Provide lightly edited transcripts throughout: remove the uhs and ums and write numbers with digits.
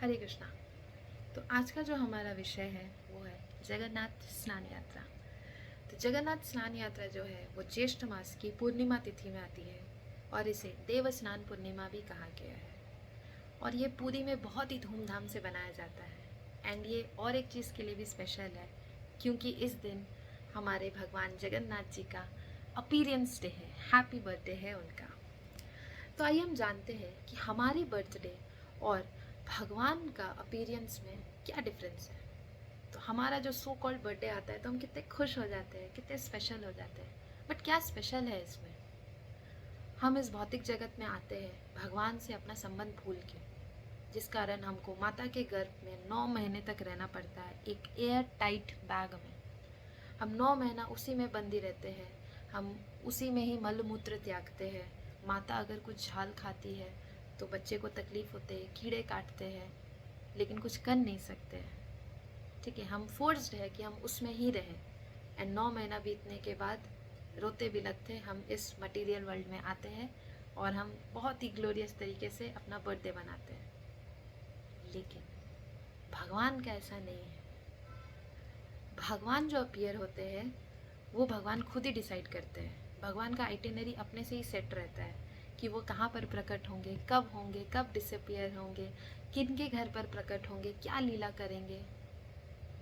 हरे कृष्णा। तो आज का जो हमारा विषय है वो है जगन्नाथ स्नान यात्रा। तो जगन्नाथ स्नान यात्रा जो है वो ज्येष्ठ मास की पूर्णिमा तिथि में आती है और इसे देव स्नान पूर्णिमा भी कहा गया है। और ये पूरी में बहुत ही धूमधाम से बनाया जाता है। एंड ये और एक चीज़ के लिए भी स्पेशल है क्योंकि इस दिन हमारे भगवान जगन्नाथ जी का अपीयरेंस डे है, हैप्पी बर्थडे है उनका। तो आइए हम जानते हैं कि हमारे बर्थडे और भगवान का अपीयरेंस में क्या डिफरेंस है। तो हमारा जो सो कॉल्ड बर्थडे आता है तो हम कितने खुश हो जाते हैं, कितने स्पेशल हो जाते हैं। बट क्या स्पेशल है इसमें? हम इस भौतिक जगत में आते हैं भगवान से अपना संबंध भूल के, जिस कारण हमको माता के गर्भ में 9 महीने तक रहना पड़ता है एक एयर टाइट बैग में। हम 9 महीना उसी में बंदी रहते हैं, हम उसी में ही मल मूत्र त्यागते हैं। माता अगर कुछ झाल खाती है तो बच्चे को तकलीफ़ होते है, कीड़े काटते हैं, लेकिन कुछ कर नहीं सकते हैं। ठीक है, हम फोर्स्ड है कि हम उसमें ही रहें। एंड 9 महीना बीतने के बाद रोते बिलखते हम इस मटेरियल वर्ल्ड में आते हैं और हम बहुत ही ग्लोरियस तरीके से अपना बर्थडे मनाते हैं। लेकिन भगवान का ऐसा नहीं है। भगवान जो अपीयर होते हैं वो भगवान खुद ही डिसाइड करते हैं। भगवान का आइटिनरी अपने से ही सेट रहता है कि वो कहाँ पर प्रकट होंगे, कब डिसअपियर होंगे, किन के घर पर प्रकट होंगे, क्या लीला करेंगे।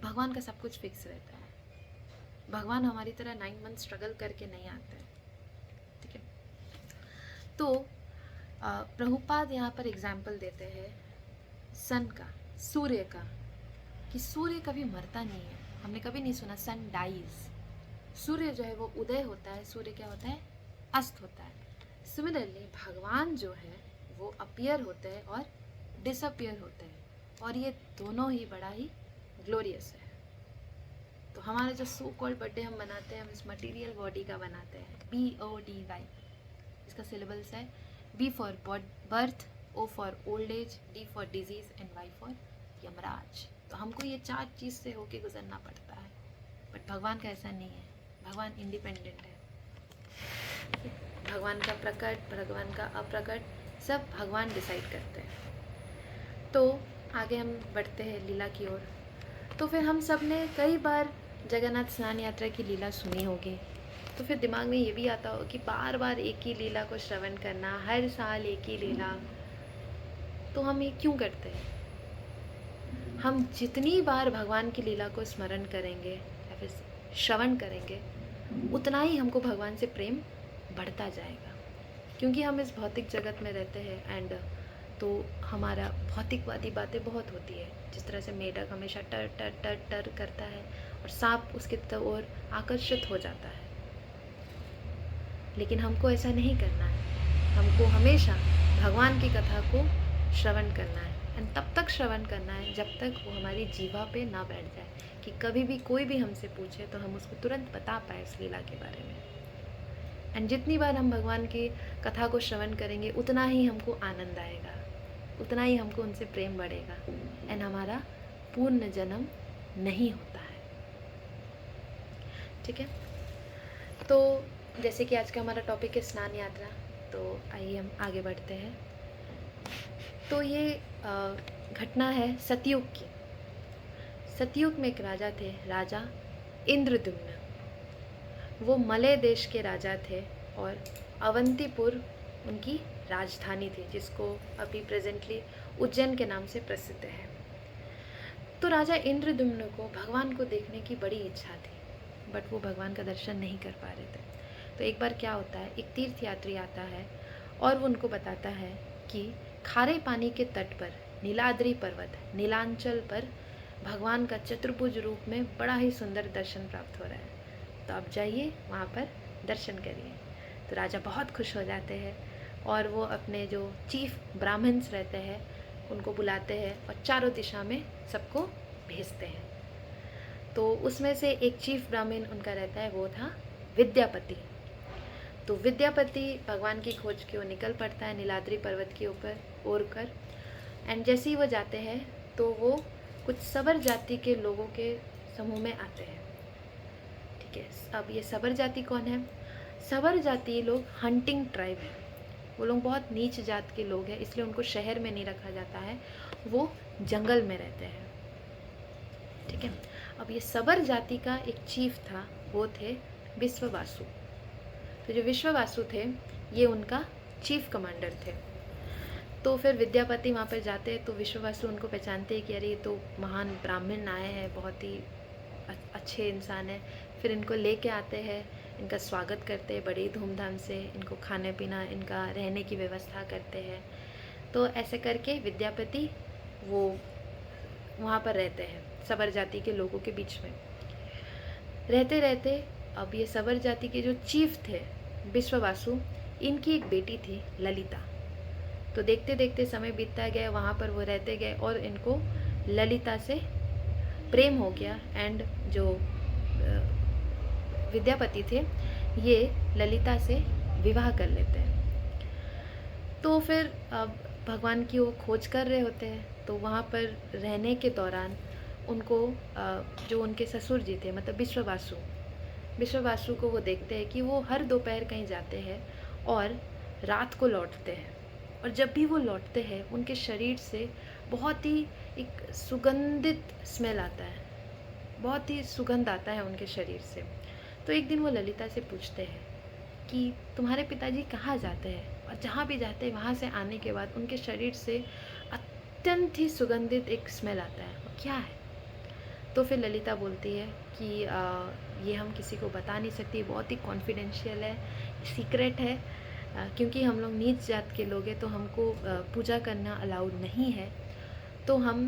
भगवान का सब कुछ फिक्स रहता है। भगवान हमारी तरह 9 मंथ स्ट्रगल करके नहीं आते हैं। ठीक है, तो प्रभुपाद यहाँ पर एग्जाम्पल देते हैं सन का, सूर्य का, कि सूर्य कभी मरता नहीं है। हमने कभी नहीं सुना सन डाइज। सूर्य जो है वो उदय होता है, सूर्य क्या होता है? अस्त होता है। सिमिलरली भगवान जो है वो अपीयर होते हैं और डिसअपियर होते हैं, और ये दोनों ही बड़ा ही ग्लोरियस है। तो हमारा जो सो कॉल्ड बर्थडे हम मनाते हैं, हम इस मटेरियल बॉडी का बनाते हैं, BODY। इसका सिलेबल्स है B for birth, O for old age, D for disease and Y for Yamraj. तो हमको ये 4 चीज़ से होके गुजरना पड़ता है। बट भगवान का ऐसा नहीं है। भगवान इंडिपेंडेंट है। भगवान का प्रकट, भगवान का अप्रकट सब भगवान डिसाइड करते हैं। तो आगे हम बढ़ते हैं लीला की ओर। तो फिर हम सब ने कई बार जगन्नाथ स्नान यात्रा की लीला सुनी होगी। तो फिर दिमाग में ये भी आता हो कि बार बार एक ही लीला को श्रवण करना, हर साल एक ही लीला, तो हम ये क्यों करते हैं? हम जितनी बार भगवान की लीला को स्मरण करेंगे या फिर श्रवण करेंगे, उतना ही हमको भगवान से प्रेम बढ़ता जाएगा। क्योंकि हम इस भौतिक जगत में रहते हैं एंड तो हमारा भौतिकवादी बातें बहुत होती है। जिस तरह से मेढक हमेशा टर टर टर टर करता है और सांप उसके ओर आकर्षित हो जाता है। लेकिन हमको ऐसा नहीं करना है। हमको हमेशा भगवान की कथा को श्रवण करना है एंड तब तक श्रवण करना है जब तक वो हमारी जीवा पे ना बैठ जाए, कि कभी भी कोई भी हमसे पूछे तो हम उसको तुरंत बता पाए इस लीला के बारे में। एंड जितनी बार हम भगवान की कथा को श्रवण करेंगे उतना ही हमको आनंद आएगा, उतना ही हमको उनसे प्रेम बढ़ेगा एंड हमारा पूर्ण जन्म नहीं होता है। ठीक है, तो जैसे कि आज का हमारा टॉपिक है स्नान यात्रा, तो आइए हम आगे बढ़ते हैं। तो ये घटना है सतयुग की। सतयुग में एक राजा थे, राजा इंद्रद्युम्न। वो मलय देश के राजा थे और अवंतीपुर उनकी राजधानी थी, जिसको अभी प्रेजेंटली उज्जैन के नाम से प्रसिद्ध है। तो राजा इंद्रद्युम्न को भगवान को देखने की बड़ी इच्छा थी, बट वो भगवान का दर्शन नहीं कर पा रहे थे। तो एक बार क्या होता है, एक तीर्थयात्री आता है और वो उनको बताता है कि खारे पानी के तट पर नीलाद्रि पर्वत, नीलांचल पर भगवान का चतुर्भुज रूप में बड़ा ही सुंदर दर्शन प्राप्त हो रहा है, तो आप जाइए वहाँ पर दर्शन करिए। तो राजा बहुत खुश हो जाते हैं और वो अपने जो चीफ ब्राह्मण्स रहते हैं उनको बुलाते हैं और चारों दिशा में सबको भेजते हैं। तो उसमें से एक चीफ ब्राह्मण उनका रहता है, वो था विद्यापति। तो विद्यापति भगवान की खोज की ओर निकल पड़ता है नीलाद्रि पर्वत के ऊपर ओर कर। एंड जैसे ही वो जाते हैं तो वो कुछ सबर जाति के लोगों के समूह में आते हैं। ठीक है, अब ये सबर जाति कौन है? सबर जाति लोग हंटिंग ट्राइब है। वो लोग बहुत नीच जात के लोग हैं, इसलिए उनको शहर में नहीं रखा जाता है, वो जंगल में रहते हैं। ठीक है। अब ये सबर जाति का एक चीफ था, वो थे विश्ववासु। तो जो विश्ववासु थे ये उनका चीफ कमांडर थे। तो फिर विद्यापति वहाँ पर जाते हैं तो विश्ववासु उनको पहचानते हैं कि अरे ये तो महान ब्राह्मण आए हैं, बहुत ही अच्छे इंसान हैं। फिर इनको लेके आते हैं, इनका स्वागत करते हैं बड़ी धूमधाम से, इनको खाने पीना, इनका रहने की व्यवस्था करते हैं। तो ऐसे करके विद्यापति वो वहाँ पर रहते हैं सबर जाति के लोगों के बीच में। रहते रहते अब ये सबर जाति के जो चीफ थे विश्ववासु, इनकी एक बेटी थी ललिता। तो देखते देखते समय बीतता गया, वहाँ पर वो रहते गए और इनको ललिता से प्रेम हो गया। एंड जो विद्यापति थे ये ललिता से विवाह कर लेते हैं। तो फिर अब भगवान की वो खोज कर रहे होते हैं, तो वहाँ पर रहने के दौरान उनको जो उनके ससुर जी थे मतलब विश्ववासु को वो देखते हैं कि वो हर दोपहर कहीं जाते हैं और रात को लौटते हैं। और जब भी वो लौटते हैं उनके शरीर से बहुत ही एक सुगंधित स्मेल आता है, बहुत ही सुगंध आता है उनके शरीर से। तो एक दिन वो ललिता से पूछते हैं कि तुम्हारे पिताजी कहाँ जाते हैं, और जहाँ भी जाते हैं वहाँ से आने के बाद उनके शरीर से अत्यंत ही सुगंधित एक स्मेल आता है, वो क्या है? तो फिर ललिता बोलती है कि ये हम किसी को बता नहीं सकती, बहुत ही कॉन्फिडेंशियल है, सीक्रेट है, क्योंकि हम लोग नीच जात के लोग हैं तो हमको पूजा करना अलाउड नहीं है। तो हम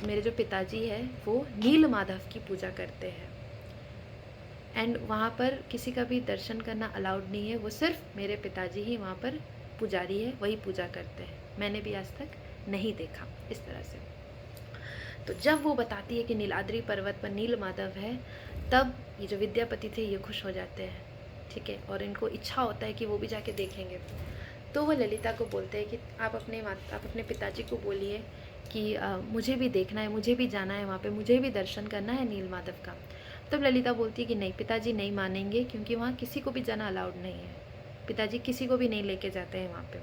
मेरे जो पिताजी है वो नील माधव की पूजा करते हैं, एंड वहाँ पर किसी का भी दर्शन करना अलाउड नहीं है, वो सिर्फ मेरे पिताजी ही वहाँ पर पुजारी है, वही पूजा करते हैं, मैंने भी आज तक नहीं देखा इस तरह से। तो जब वो बताती है कि नीलाद्री पर्वत पर नील माधव है, तब ये जो विद्यापति थे ये खुश हो जाते हैं। ठीक है। और इनको इच्छा होता है कि वो भी जाके देखेंगे। तो वो ललिता को बोलते हैं कि आप अपने पिताजी को बोलिए कि मुझे भी देखना है, मुझे भी जाना है वहाँ पे, मुझे भी दर्शन करना है नील माधव का। तब ललिता बोलती है कि नहीं, पिताजी नहीं मानेंगे, क्योंकि वहाँ किसी को भी जाना अलाउड नहीं है, पिताजी किसी को भी नहीं लेके जाते हैं वहाँ पे।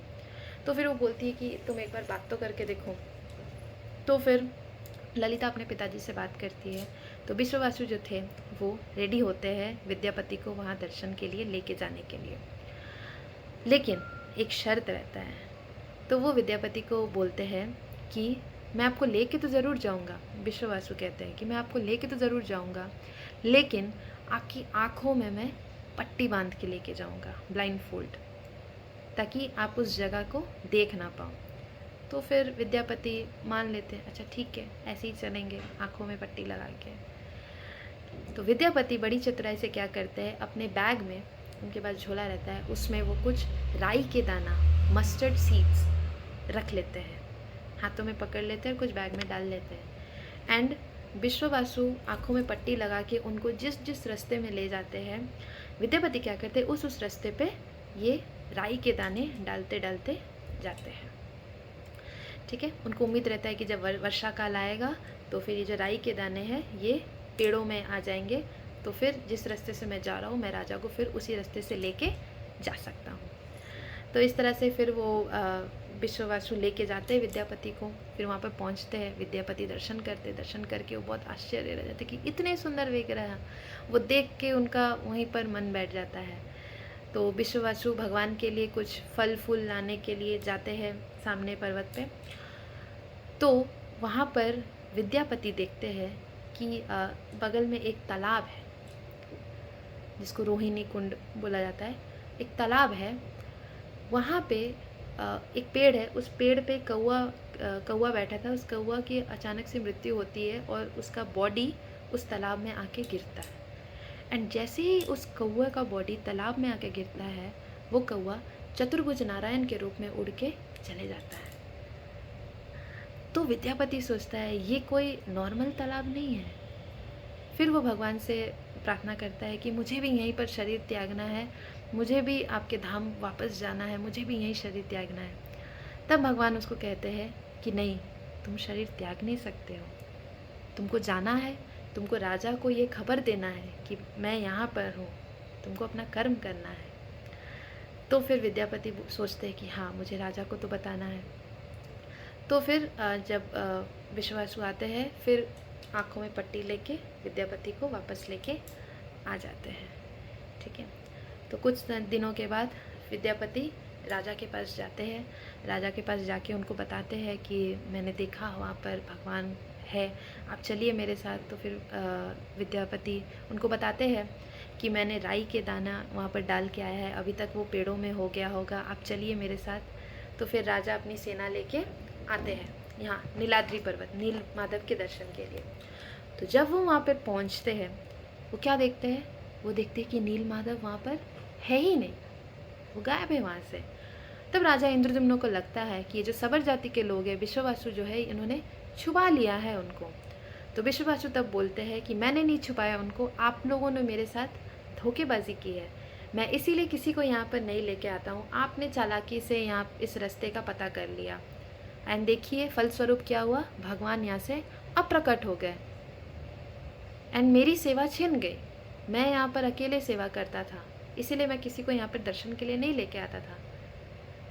तो फिर वो बोलती है कि तुम एक बार बात तो करके देखो। तो फिर ललिता अपने पिताजी से बात करती है। तो विश्ववासु जो थे वो रेडी होते हैं विद्यापति को वहाँ दर्शन के लिए लेके जाने के लिए, लेकिन एक शर्त रहता है। तो वो विद्यापति को बोलते हैं कि मैं आपको लेके तो ज़रूर जाऊँगा, विश्ववासु कहते हैं कि मैं आपको लेके तो ज़रूर जाऊँगा, लेकिन आपकी आँखों में मैं पट्टी बांध के लेके जाऊँगा, ब्लाइंड फोल्ड, ताकि आप उस जगह को देख ना पाओ। तो फिर विद्यापति मान लेते हैं, अच्छा ठीक है, ऐसे ही चलेंगे, आँखों में पट्टी लगा के। तो विद्यापति बड़ी चतुराई से क्या करते हैं, अपने बैग में, उनके पास झोला रहता है, उसमें वो कुछ राई के दाना, मस्टर्ड सीड्स रख लेते हैं, हाथों में पकड़ लेते हैं और कुछ बैग में डाल लेते हैं। एंड विश्ववासु आँखों में पट्टी लगा के उनको जिस जिस रास्ते में ले जाते हैं, विद्यापति क्या करते हैं, उस रास्ते पे ये राई के दाने डालते डालते जाते हैं। ठीक है। उनको उम्मीद रहता है कि जब वर्षा काल आएगा तो फिर ये जो राई के दाने हैं ये पेड़ों में आ जाएंगे, तो फिर जिस रास्ते से मैं जा रहा हूँ मैं राजा को फिर उसी रास्ते से लेके जा सकता हूँ। तो इस तरह से फिर वो विश्ववासु लेके जाते हैं विद्यापति को। फिर वहाँ पर पहुँचते हैं, विद्यापति दर्शन करते, दर्शन करके वो बहुत आश्चर्य रह जाते कि इतने सुंदर विग्रह, वो देख के उनका वहीं पर मन बैठ जाता है। तो विश्ववासु भगवान के लिए कुछ फल फूल लाने के लिए जाते हैं सामने पर्वत पे। तो वहाँ पर विद्यापति देखते हैं कि बगल में एक तालाब है जिसको रोहिणी कुंड बोला जाता है, एक तालाब है। वहाँ पे एक पेड़ है, उस पेड़ पे कौवा बैठा था। उस कौवा की अचानक से मृत्यु होती है और उसका बॉडी उस तालाब में आके गिरता है। एंड जैसे ही उस कौवे का बॉडी तालाब में आके गिरता है, वो कौवा चतुर्भुज नारायण के रूप में उड़ के चले जाता है। तो विद्यापति सोचता है ये कोई नॉर्मल तालाब नहीं है। फिर वो भगवान से प्रार्थना करता है कि मुझे भी यहीं पर शरीर त्यागना है, मुझे भी आपके धाम वापस जाना है, मुझे भी यहीं शरीर त्यागना है। तब भगवान उसको कहते हैं कि नहीं, तुम शरीर त्याग नहीं सकते हो, तुमको जाना है, तुमको राजा को ये खबर देना है कि मैं यहाँ पर हूँ, तुमको अपना कर्म करना है। तो फिर विद्यापति सोचते हैं कि हाँ, मुझे राजा को तो बताना है। तो फिर जब विश्वासु आते हैं, फिर आँखों में पट्टी लेके विद्यापति को वापस लेके आ जाते हैं। ठीक है। तो कुछ दिनों के बाद विद्यापति राजा के पास जाते हैं। राजा के पास जाके उनको बताते हैं कि मैंने देखा वहाँ पर भगवान है, आप चलिए मेरे साथ। तो फिर विद्यापति उनको बताते हैं कि मैंने राई के दाना वहाँ पर डाल के आया है, अभी तक वो पेड़ों में हो गया होगा, आप चलिए मेरे साथ। तो फिर राजा अपनी सेना लेके आते हैं यहाँ नीलाद्री पर्वत, नील माधव के दर्शन के लिए। तो जब वो वहाँ पर पहुँचते हैं, वो क्या देखते हैं? वो देखते हैं कि नील माधव वहाँ पर है ही नहीं, वो गायब है वहाँ से। तब राजा इंद्रद्युम्न को लगता है कि ये जो सबर जाति के लोग हैं, विश्वावसु जो है, इन्होंने छुपा लिया है उनको। तो विश्वावसु तब बोलते हैं कि मैंने नहीं छुपाया उनको, आप लोगों ने मेरे साथ धोखेबाजी की है, मैं इसीलिए किसी को यहाँ पर नहीं लेके आता हूँ, आपने चालाकी से यहाँ इस रास्ते का पता कर लिया। एंड देखिए फलस्वरूप क्या हुआ, भगवान यहाँ से अप्रकट हो गए एंड मेरी सेवा छिन गई। मैं यहाँ पर अकेले सेवा करता था, इसीलिए मैं किसी को यहाँ पर दर्शन के लिए नहीं लेके आता था।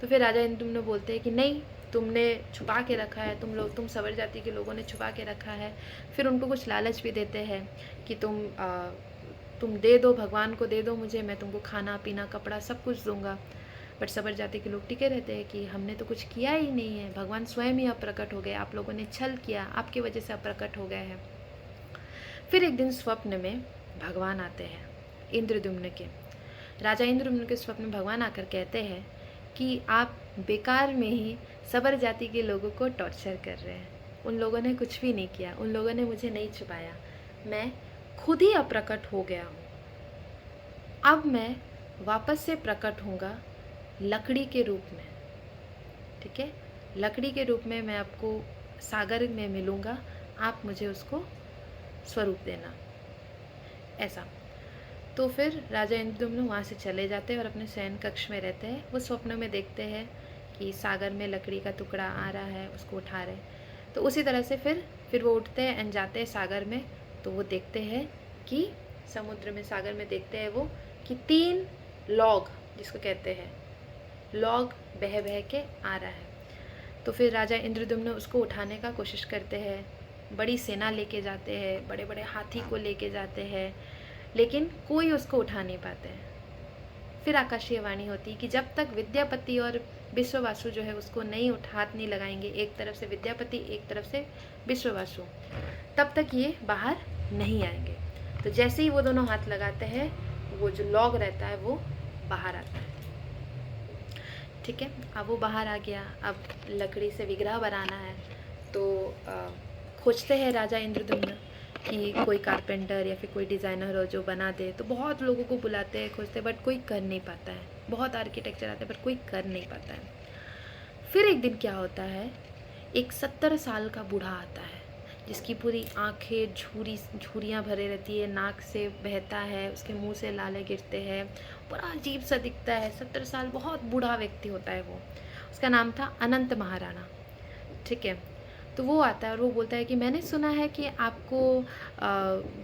तो फिर राजा इंद्रद्युम्न बोलते हैं कि नहीं, तुमने छुपा के रखा है, तुम सवर जाति के लोगों ने छुपा के रखा है। फिर उनको कुछ लालच भी देते हैं कि तुम दे दो, भगवान को दे दो मुझे, मैं तुमको खाना पीना कपड़ा सब कुछ दूंगा। बट सबर जाति के लोग टिके रहते हैं कि हमने तो कुछ किया ही नहीं है, भगवान स्वयं ही अप्रकट हो गए, आप लोगों ने छल किया, आपकी वजह से अप्रकट हो गए हैं। फिर एक दिन स्वप्न में भगवान आते हैं इंद्रद्युम्न के। राजा इंद्रद्युम्न के स्वप्न में भगवान आकर कहते हैं कि आप बेकार में ही सबर जाति के लोगों को टॉर्चर कर रहे हैं, उन लोगों ने कुछ भी नहीं किया, उन लोगों ने मुझे नहीं छुपाया, मैं खुद ही अप्रकट हो गया हूँ। अब मैं वापस से प्रकट होऊंगा लकड़ी के रूप में। ठीक है, लकड़ी के रूप में मैं आपको सागर में मिलूँगा, आप मुझे उसको स्वरूप देना, ऐसा। तो फिर राजा इंद्रद्युम्न वहाँ से चले जाते हैं और अपने शयन कक्ष में रहते हैं। वो स्वप्न में देखते हैं कि सागर में लकड़ी का टुकड़ा आ रहा है, उसको उठा रहे। तो उसी तरह से फिर वो उठते हैं एंड जाते हैं सागर में। तो वो देखते हैं कि समुद्र में, सागर में देखते हैं वो कि 3 लॉग, जिसको कहते हैं लॉग, बह बह के आ रहा है। तो फिर राजा इंद्रद्युम्न उसको उठाने का कोशिश करते हैं, बड़ी सेना लेके जाते हैं, बड़े बड़े हाथी को लेके जाते हैं, लेकिन कोई उसको उठा नहीं पाते हैं। फिर आकाशीय वाणी होती है कि जब तक विद्यापति और विश्वावसु जो है उसको नहीं हाथ नहीं लगाएंगे, एक तरफ से विद्यापति एक तरफ से विश्वावसु, तब तक ये बाहर नहीं आएंगे। तो जैसे ही वो दोनों हाथ लगाते हैं, वो जो लॉग रहता है वो बाहर आता है। ठीक है, अब वो बाहर आ गया। अब लकड़ी से विग्रह बनाना है, तो खोजते हैं राजा इंद्रद्युम्न कि कोई कारपेंटर या फिर कोई डिज़ाइनर हो जो बना दे। तो बहुत लोगों को बुलाते हैं, खोजते हैं, बट कोई कर नहीं पाता है। बहुत आर्किटेक्चर आते हैं बट कोई कर नहीं पाता है। फिर एक दिन क्या होता है, एक 70 साल का बूढ़ा आता है, जिसकी पूरी आंखें झुर्रियाँ भरे रहती है, नाक से बहता है, उसके मुंह से लाले गिरते हैं, बड़ा अजीब सा दिखता है। 70 साल, बहुत बूढ़ा व्यक्ति होता है वो। उसका नाम था अनंत महाराणा। ठीक है, तो वो आता है और वो बोलता है कि मैंने सुना है कि आपको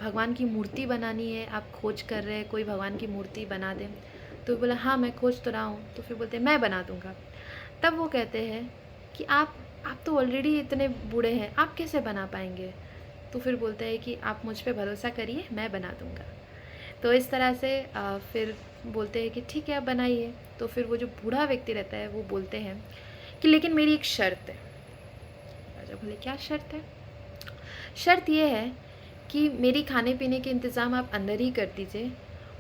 भगवान की मूर्ति बनानी है, आप खोज कर रहे हैं, कोई भगवान की मूर्ति बना दें। तो बोला हाँ, मैं खोज तो रहा हूँ। तो फिर बोलते हैं मैं बना दूँगा। तब वो कहते हैं कि आप तो ऑलरेडी इतने बूढ़े हैं, आप कैसे बना पाएंगे? तो फिर बोलते हैं कि आप मुझ पे भरोसा करिए, मैं बना दूँगा। तो इस तरह से फिर बोलते हैं कि ठीक है, आप बनाइए। तो फिर वो जो बूढ़ा व्यक्ति रहता है वो बोलते हैं कि लेकिन मेरी एक शर्त है। राजा बोले क्या शर्त है? शर्त ये है कि मेरी खाने पीने के इंतज़ाम आप अंदर ही कर दीजिए,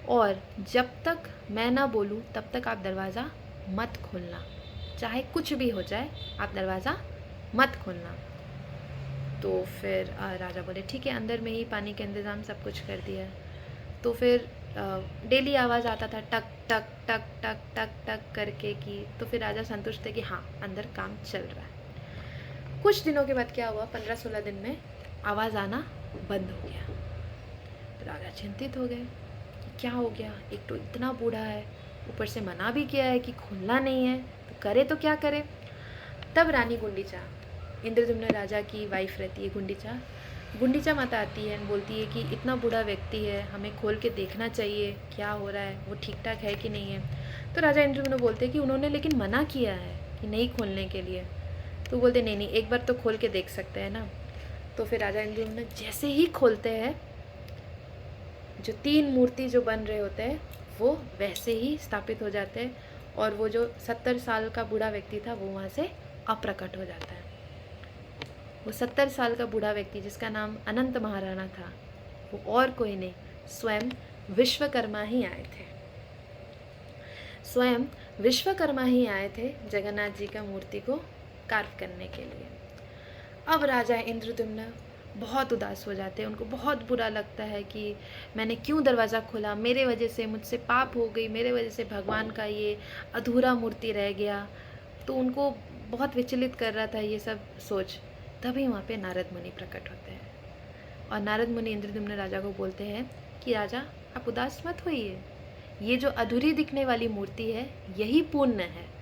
और जब तक मैं ना बोलूँ तब तक आप दरवाज़ा मत खोलना, चाहे कुछ भी हो जाए, आप दरवाज़ा मत खोलना। तो फिर राजा बोले ठीक है, अंदर में ही पानी का इंतज़ाम सब कुछ कर दिया। तो फिर डेली आवाज़ आता था टक टक टक टक टक टक करके की। तो फिर राजा संतुष्ट थे कि हाँ, अंदर काम चल रहा है। कुछ दिनों के बाद क्या हुआ, 15-16 दिन में आवाज़ आना बंद हो गया। तो राजा चिंतित हो गए, क्या हो गया, एक तो इतना बूढ़ा है, ऊपर से मना भी किया है कि खुलना नहीं है, तो करे तो क्या करे। तब रानी गुंडीचा, इंद्रद्युम्न राजा की वाइफ रहती है गुंडीचा, गुंडीचा माता आती है और बोलती है कि इतना बूढ़ा व्यक्ति है, हमें खोल के देखना चाहिए क्या हो रहा है, वो ठीक ठाक है कि नहीं है। तो राजा इंद्रद्युम्न बोलते हैं कि उन्होंने लेकिन मना किया है कि नहीं खोलने के लिए। तो बोलते नहीं नहीं, एक बार तो खोल के देख सकते हैं ना। तो फिर राजा इंद्रद्युम्न जैसे ही खोलते हैं, जो 3 मूर्ति जो बन रहे होते हैं वो वैसे ही स्थापित हो जाते हैं, और वो जो 70 साल का बूढ़ा व्यक्ति था वो वहाँ से अप्रकट हो जाता है। वो 70 साल का बूढ़ा व्यक्ति जिसका नाम अनंत महाराणा था, वो और कोई नहीं, स्वयं विश्वकर्मा ही आए थे। स्वयं विश्वकर्मा ही आए थे जगन्नाथ जी का मूर्ति को कार्व करने के लिए। अब राजा इंद्रद्युम्न बहुत उदास हो जाते हैं, उनको बहुत बुरा लगता है कि मैंने क्यों दरवाज़ा खोला, मेरे वजह से मुझसे पाप हो गई, मेरे वजह से भगवान का ये अधूरा मूर्ति रह गया। तो उनको बहुत विचलित कर रहा था ये सब सोच। तभी वहाँ पे नारद मुनि प्रकट होते हैं, और नारद मुनि इंद्रद्युम्न राजा को बोलते हैं कि राजा आप उदास मत होइए, ये जो अधूरी दिखने वाली मूर्ति है यही पुण्य है।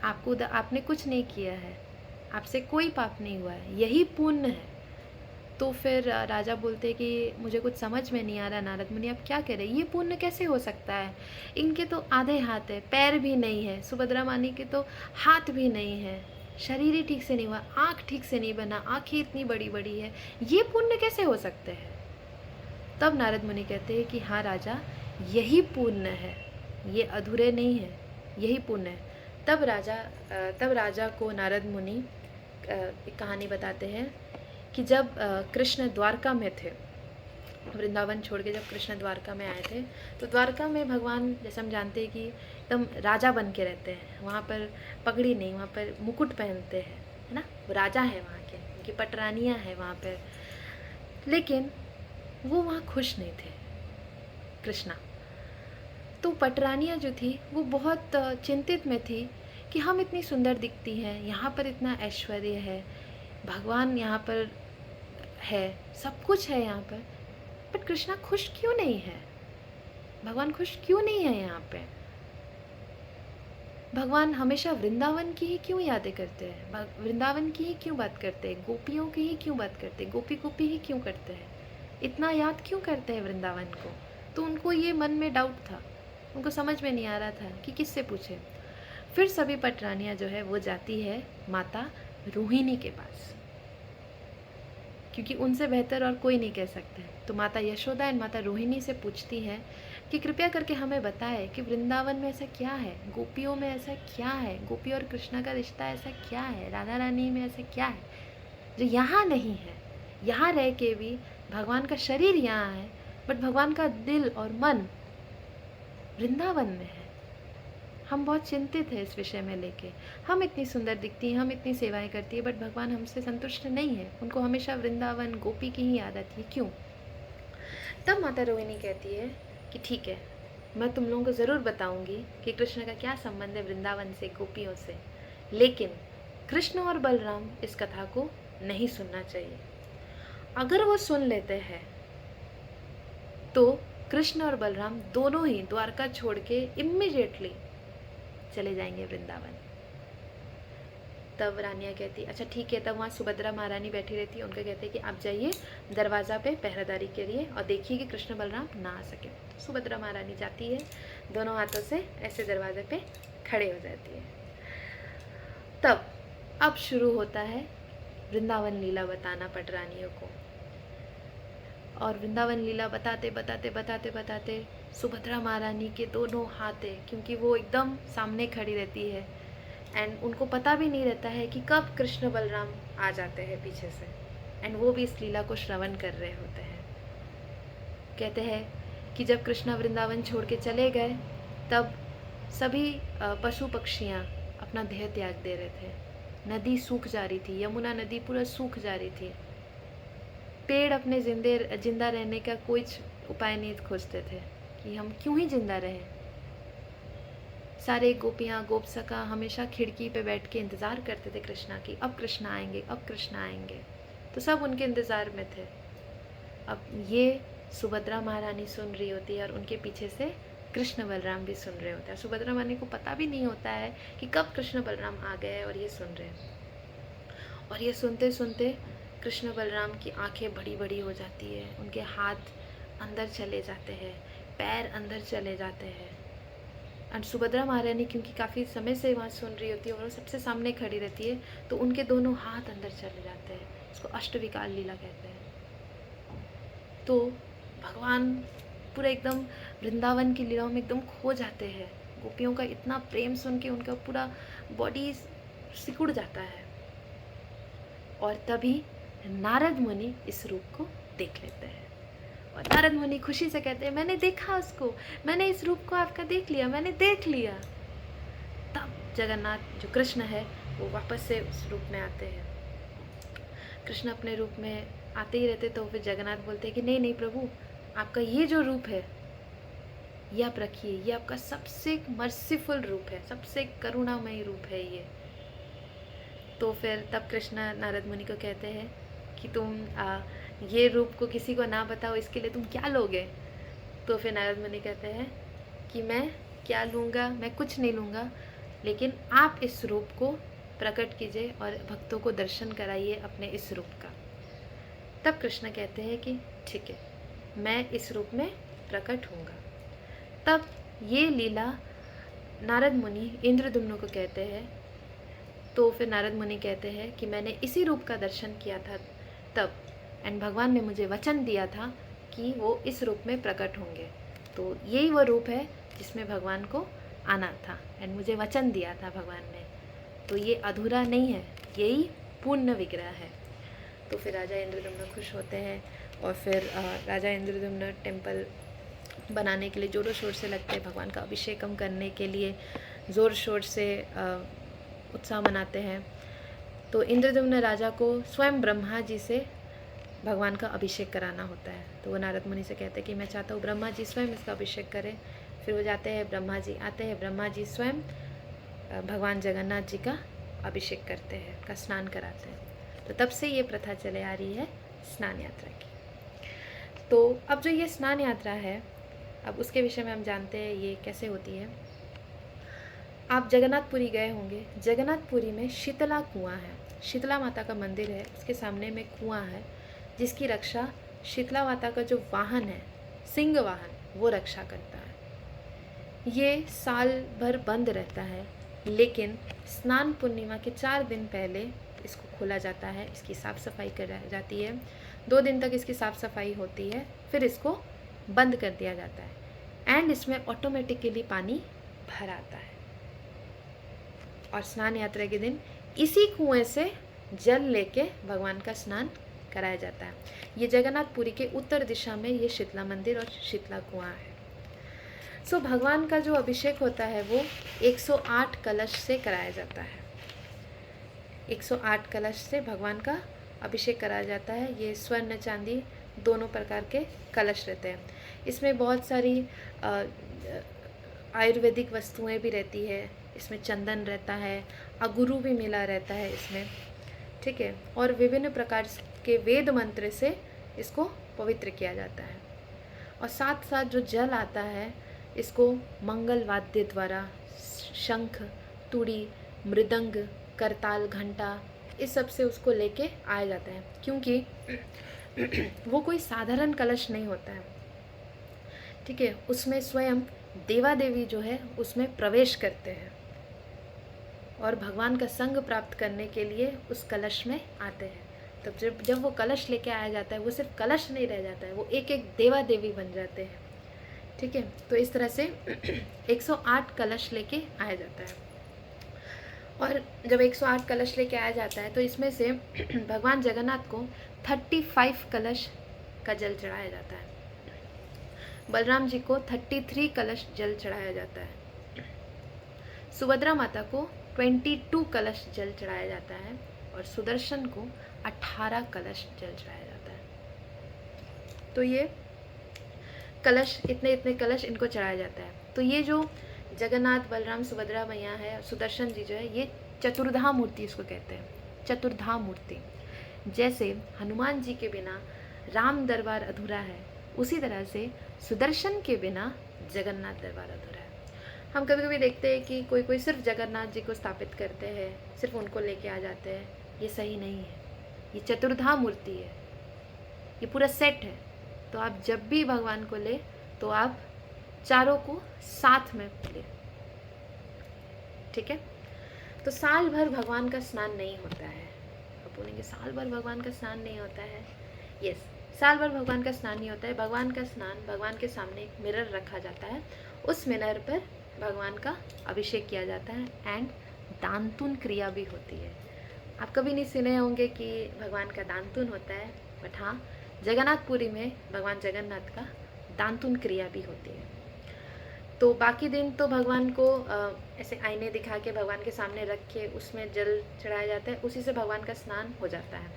आपने कुछ नहीं किया है, आपसे कोई पाप नहीं हुआ है, यही पुण्य है। तो फिर राजा बोलते हैं कि मुझे कुछ समझ में नहीं आ रहा नारद मुनि, आप क्या कह रहे हैं, ये पुण्य कैसे हो सकता है, इनके तो आधे हाथ है, पैर भी नहीं है, सुभद्रा मानी के तो हाथ भी नहीं है, शरीर ही ठीक से नहीं हुआ, आँख ठीक से नहीं बना, आँखें इतनी बड़ी बड़ी है, ये पुण्य कैसे हो सकते हैं। तब नारद मुनि कहते हैं कि हाँ राजा, यही पुण्य है, ये अधूरे नहीं है, यही पुण्य है। तब राजा को नारद मुनि एक कहानी बताते हैं कि जब कृष्ण द्वारका में थे, वृंदावन छोड़ के जब कृष्ण द्वारका में आए थे, तो द्वारका में भगवान जैसे हम जानते हैं कि एकदम राजा बन के रहते हैं, वहाँ पर पगड़ी नहीं, वहाँ पर मुकुट पहनते हैं, है ना, वो राजा है वहाँ के, उनकी पटरानियाँ हैं वहाँ पर। लेकिन वो वहाँ खुश नहीं थे कृष्णा। तो पटरानियाँ जो थी वो बहुत चिंतित में थी कि हम इतनी सुंदर दिखती हैं, यहाँ पर इतना ऐश्वर्य है, भगवान यहाँ पर है, सब कुछ है यहाँ पर, बट कृष्णा खुश क्यों नहीं है, भगवान खुश क्यों नहीं है यहाँ पे। भगवान हमेशा वृंदावन की ही क्यों यादें करते हैं, वृंदावन की ही क्यों बात करते हैं, गोपियों की ही क्यों बात करते हैं, गोपी गोपी ही क्यों करते हैं, इतना याद क्यों करते हैं वृंदावन को। तो उनको ये मन में डाउट था, उनको समझ में नहीं आ रहा था कि किससे पूछे। फिर सभी पटरानियाँ जो है वो जाती है माता रोहिणी के पास, क्योंकि उनसे बेहतर और कोई नहीं कह सकते। तो माता यशोदा एंड माता रोहिणी से पूछती हैं कि कृपया करके हमें बताएं कि वृंदावन में ऐसा क्या है, गोपियों में ऐसा क्या है, गोपी और कृष्णा का रिश्ता ऐसा क्या है, राधा रानी में ऐसा क्या है जो यहाँ नहीं है। यहाँ रह के भी भगवान का शरीर यहाँ है, बट भगवान का दिल और मन वृंदावन में है। हम बहुत चिंतित हैं इस विषय में लेके, हम इतनी सुंदर दिखती हैं, हम इतनी सेवाएं करती है, बट भगवान हमसे संतुष्ट नहीं है, उनको हमेशा वृंदावन गोपी की ही याद आती है, क्यों। तब माता रोहिणी कहती है कि ठीक है, मैं तुम लोगों को ज़रूर बताऊंगी कि कृष्ण का क्या संबंध है वृंदावन से, गोपियों से, लेकिन कृष्ण और बलराम इस कथा को नहीं सुनना चाहिए। अगर वो सुन लेते हैं तो कृष्ण और बलराम दोनों ही द्वारका छोड़ के इम्मीडिएटली चले जाएंगे वृंदावन। तब रानियाँ कहती अच्छा ठीक है। तब वहाँ सुभद्रा महारानी बैठी रहती है, उनका कहते हैं कि आप जाइए दरवाज़ा पे पहरेदारी के लिए और देखिए कि कृष्ण बलराम ना आ सके। सुभद्रा महारानी जाती है, दोनों हाथों से ऐसे दरवाजे पे खड़े हो जाती है। तब अब शुरू होता है वृंदावन लीला बताना पटरानियों को, और वृंदावन लीला बताते बताते बताते बताते सुभद्रा महारानी के दोनों हाथ है, क्योंकि वो एकदम सामने खड़ी रहती है एंड उनको पता भी नहीं रहता है कि कब कृष्ण बलराम आ जाते हैं पीछे से, एंड वो भी इस लीला को श्रवण कर रहे होते हैं। कहते हैं कि जब कृष्ण वृंदावन छोड़ के चले गए तब सभी पशु पक्षियाँ अपना देह त्याग दे रहे थे, नदी सूख जा रही थी, यमुना नदी पूरा सूख जा रही थी, पेड़ अपने जिंदा रहने का कोई उपाय नहीं खोजते थे कि हम क्यों ही जिंदा रहें। सारे गोपियाँ गोपसखा हमेशा खिड़की पे बैठ के इंतज़ार करते थे कृष्णा की, अब कृष्णा आएंगे, अब कृष्णा आएंगे, तो सब उनके इंतज़ार में थे। अब ये सुभद्रा महारानी सुन रही होती है और उनके पीछे से कृष्ण बलराम भी सुन रहे होते हैं। सुभद्रा महारानी को पता भी नहीं होता है कि कब कृष्ण बलराम आ गए और ये सुन रहे हैं। और ये सुनते सुनते कृष्ण बलराम की आंखें बड़ी बड़ी हो जाती है, उनके हाथ अंदर चले जाते हैं, पैर अंदर चले जाते हैं। और सुभद्रा महारानी क्योंकि काफ़ी समय से वहाँ सुन रही होती है और वो सबसे सामने खड़ी रहती है, तो उनके दोनों हाथ अंदर चले जाते हैं। इसको अष्टविकार लीला कहते हैं। तो भगवान पूरा एकदम वृंदावन की लीलाओं में एकदम खो जाते हैं। गोपियों का इतना प्रेम सुन के उनका पूरा बॉडी सिकुड़ जाता है। और तभी नारद मुनि इस रूप को देख लेते हैं और नारद मुनि खुशी से कहते हैं, मैंने देखा उसको, मैंने इस रूप को आपका देख लिया, मैंने देख लिया। तब जगन्नाथ जो कृष्ण है वो वापस से उस रूप में आते हैं। कृष्ण अपने रूप में आते ही रहते, तो फिर जगन्नाथ बोलते हैं कि नहीं नहीं प्रभु, आपका ये जो रूप है ये आप रखिए, ये आपका सबसे मर्सीफुल रूप है, सबसे करुणामयी रूप है ये। तो फिर तब कृष्ण नारद मुनि को कहते हैं कि तुम ये रूप को किसी को ना बताओ, इसके लिए तुम क्या लोगे? तो फिर नारद मुनि कहते हैं कि मैं क्या लूँगा, मैं कुछ नहीं लूँगा, लेकिन आप इस रूप को प्रकट कीजिए और भक्तों को दर्शन कराइए अपने इस रूप का। तब कृष्ण कहते हैं कि ठीक है, मैं इस रूप में प्रकट होऊंगा। तब ये लीला नारद मुनि इंद्रद्युम्न को कहते हैं। तो फिर नारद मुनि कहते हैं कि मैंने इसी रूप का दर्शन किया था तब, एंड भगवान ने मुझे वचन दिया था कि वो इस रूप में प्रकट होंगे। तो यही वो रूप है जिसमें भगवान को आना था, एंड मुझे वचन दिया था भगवान ने। तो ये अधूरा नहीं है, यही पूर्ण विग्रह है। तो फिर राजा इंद्रद्युम्न खुश होते हैं और फिर राजा इंद्रद्युम्न टेम्पल बनाने के लिए ज़ोरों शोर से लगते हैं, भगवान का अभिषेकम करने के लिए ज़ोर शोर से उत्साह मनाते हैं। तो इंद्रद्युम्न राजा को स्वयं ब्रह्मा जी से भगवान का अभिषेक कराना होता है। तो वो नारद मुनि से कहते हैं कि मैं चाहता हूँ ब्रह्मा जी स्वयं इसका अभिषेक करें। फिर वो जाते हैं, ब्रह्मा जी आते हैं, ब्रह्मा जी स्वयं भगवान जगन्नाथ जी का अभिषेक करते हैं, का स्नान कराते हैं। तो तब से ये प्रथा चले आ रही है स्नान यात्रा की। तो अब जो ये स्नान यात्रा है, अब उसके विषय में हम जानते हैं ये कैसे होती है। आप जगन्नाथपुरी गए होंगे। जगन्नाथपुरी में शीतला कुआं है, शीतला माता का मंदिर है, उसके सामने में कुआं है जिसकी रक्षा शीतला माता का जो वाहन है, सिंह वाहन, वो रक्षा करता है। ये साल भर बंद रहता है, लेकिन स्नान पूर्णिमा के 4 दिन पहले इसको खोला जाता है, इसकी साफ़ सफाई कर जाती है। 2 दिन तक इसकी साफ़ सफाई होती है, फिर इसको बंद कर दिया जाता है एंड इसमें ऑटोमेटिकली पानी भर आता है। और स्नान यात्रा के दिन इसी कुएं से जल लेके भगवान का स्नान कराया जाता है। ये जगन्नाथपुरी के उत्तर दिशा में ये शीतला मंदिर और शीतला कुआं है। सो भगवान का जो अभिषेक होता है वो 108 कलश से कराया जाता है। 108 कलश से भगवान का अभिषेक कराया जाता है। ये स्वर्ण चांदी दोनों प्रकार के कलश रहते हैं। इसमें बहुत सारी आयुर्वेदिक वस्तुएं भी रहती है, इसमें चंदन रहता है, अगुरु भी मिला रहता है इसमें, ठीक है। और विभिन्न प्रकार के वेद मंत्र से इसको पवित्र किया जाता है। और साथ साथ जो जल आता है इसको मंगल वाद्य द्वारा शंख, तुड़ी, मृदंग, करताल, घंटा, इस सब से उसको लेके आया जाता है, क्योंकि वो कोई साधारण कलश नहीं होता है, ठीक है। उसमें स्वयं देवा देवी जो है उसमें प्रवेश करते हैं और भगवान का संग प्राप्त करने के लिए उस कलश में आते हैं। तब जब वो कलश लेके आया जाता है, वो सिर्फ कलश नहीं रह जाता है, वो एक एक देवा देवी बन जाते हैं, ठीक है। तो इस तरह से 108 कलश लेके आया जाता है। और जब 108 कलश लेके आया जाता है तो इसमें से भगवान जगन्नाथ को 35 कलश का जल चढ़ाया जाता है। बलराम जी को 33 कलश जल चढ़ाया जाता है। सुभद्रा माता को 22 कलश जल चढ़ाया जाता है और सुदर्शन को 18 कलश जल चढ़ाया जाता है। तो ये कलश, इतने इतने कलश इनको चढ़ाया जाता है। तो ये जो जगन्नाथ, बलराम, सुभद्रा मैया है, सुदर्शन जी जो है, ये चतुर्धा मूर्ति इसको कहते हैं, चतुर्धा मूर्ति। जैसे हनुमान जी के बिना राम दरबार अधूरा है, उसी तरह से सुदर्शन के बिना जगन्नाथ दरबार अधूरा है। हम कभी कभी देखते हैं कि कोई सिर्फ जगन्नाथ जी को स्थापित करते हैं, सिर्फ उनको लेके आ जाते हैं, ये सही नहीं है। ये चतुर्धा मूर्ति है, ये पूरा सेट है। तो आप जब भी भगवान को ले तो आप चारों को साथ में ले, ठीक है। तो साल भर भगवान का स्नान नहीं होता है। आप बोलेंगे साल भर भगवान का स्नान नहीं होता है। यस, साल भर भगवान का स्नान नहीं होता है। भगवान का स्नान, भगवान के सामने एक मिरर रखा जाता है, उस मिरर पर भगवान का अभिषेक किया जाता है एंड दांतुन क्रिया भी होती है। आप कभी नहीं सुने होंगे कि भगवान का दांतुन होता है, बट हाँ, जगन्नाथपुरी में भगवान जगन्नाथ का दांतुन क्रिया भी होती है। तो बाकी दिन तो भगवान को ऐसे आईने दिखा के भगवान के सामने रख के उसमें जल चढ़ाया जाता है, उसी से भगवान का स्नान हो जाता है।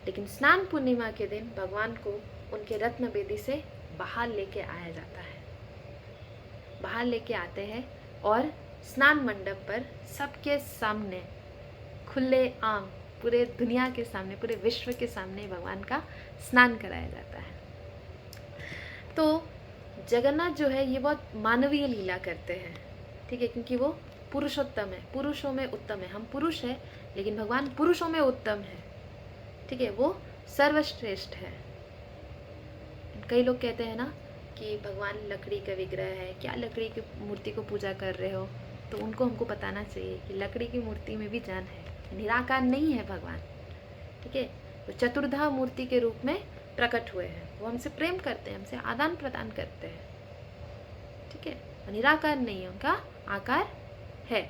लेकिन स्नान पूर्णिमा के दिन भगवान को उनके रत्न बेदी से बाहर लेके आया जाता है। बाहर लेके आते हैं और स्नान मंडप पर सबके सामने, खुले आम, पूरे दुनिया के सामने, पूरे विश्व के सामने भगवान का स्नान कराया जाता है। तो जगन्नाथ जो है ये बहुत मानवीय लीला करते हैं, ठीक है, क्योंकि वो पुरुषोत्तम है, पुरुषों में उत्तम है। हम पुरुष हैं लेकिन भगवान पुरुषों में उत्तम है, ठीक है, वो सर्वश्रेष्ठ है। कई लोग कहते हैं ना कि भगवान लकड़ी का विग्रह है, क्या लकड़ी की मूर्ति को पूजा कर रहे हो। तो उनको हमको बताना चाहिए कि लकड़ी की मूर्ति में भी जान है, निराकार नहीं है भगवान, ठीक है। वो चतुर्धा मूर्ति के रूप में प्रकट हुए हैं, वो हमसे प्रेम करते हैं, हमसे आदान प्रदान करते हैं, ठीक है। निराकार नहीं है, उनका आकार है।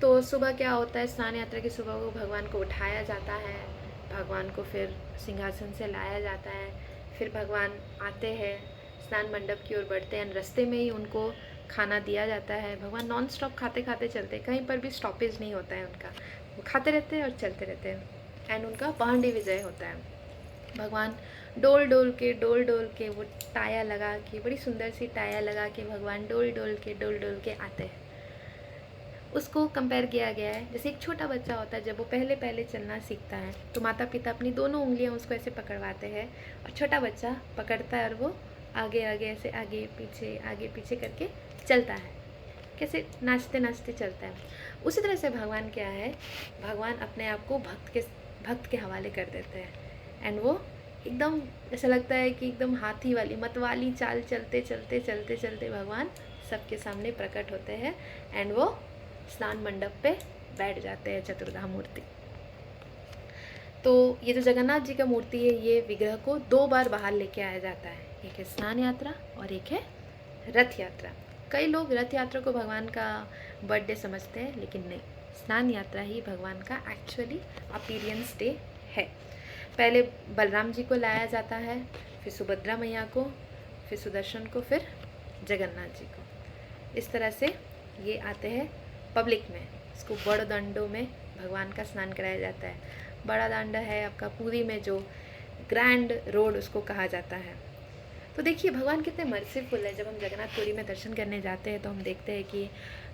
तो सुबह क्या होता है, स्नान यात्रा की सुबह को भगवान को उठाया जाता है, भगवान को फिर सिंहासन से लाया जाता है, फिर भगवान आते हैं, स्नान मंडप की ओर बढ़ते हैं, रास्ते में ही उनको खाना दिया जाता है। भगवान नॉन स्टॉप खाते खाते चलते हैं, कहीं पर भी स्टॉपेज नहीं होता है उनका, वो खाते रहते हैं और चलते रहते हैं एंड उनका पहाड़ी विजय होता है। भगवान डोल डोल के वो टाया लगा के, बड़ी सुंदर सी टाया लगा के भगवान डोल डोल के आते हैं। उसको कंपेयर किया गया है जैसे एक छोटा बच्चा होता है, जब वो पहले पहले चलना सीखता है तो माता पिता अपनी दोनों उंगलियां उसको ऐसे पकड़वाते हैं और छोटा बच्चा पकड़ता है और वो आगे आगे ऐसे आगे पीछे करके चलता है, कैसे नाचते नाचते चलता है। उसी तरह से भगवान क्या है, भगवान अपने आप को भक्त के हवाले कर देते हैं एंड वो एकदम ऐसा लगता है कि एकदम हाथी वाली मतवाली चाल चलते भगवान सबके सामने प्रकट होते हैं एंड वो स्नान मंडप पे बैठ जाते हैं, चतुर्धा मूर्ति। तो ये जो जगन्नाथ जी का मूर्ति है, ये विग्रह को 2 बार बाहर लेके आया जाता है, एक है स्नान यात्रा और एक है रथ यात्रा। कई लोग रथ यात्रा को भगवान का बर्थडे समझते हैं, लेकिन नहीं, स्नान यात्रा ही भगवान का एक्चुअली अपीयरेंस डे है। पहले बलराम जी को लाया जाता है, फिर सुभद्रा मैया को, फिर सुदर्शन को, फिर जगन्नाथ जी को। इस तरह से ये आते हैं पब्लिक में। इसको बड़ दंडों में भगवान का स्नान कराया जाता है। बड़ा दांडा है आपका पुरी में, जो ग्रैंड रोड उसको कहा जाता है। तो देखिए भगवान कितने मर्सीफुल है। जब हम जगन्नाथपुरी में दर्शन करने जाते हैं तो हम देखते हैं कि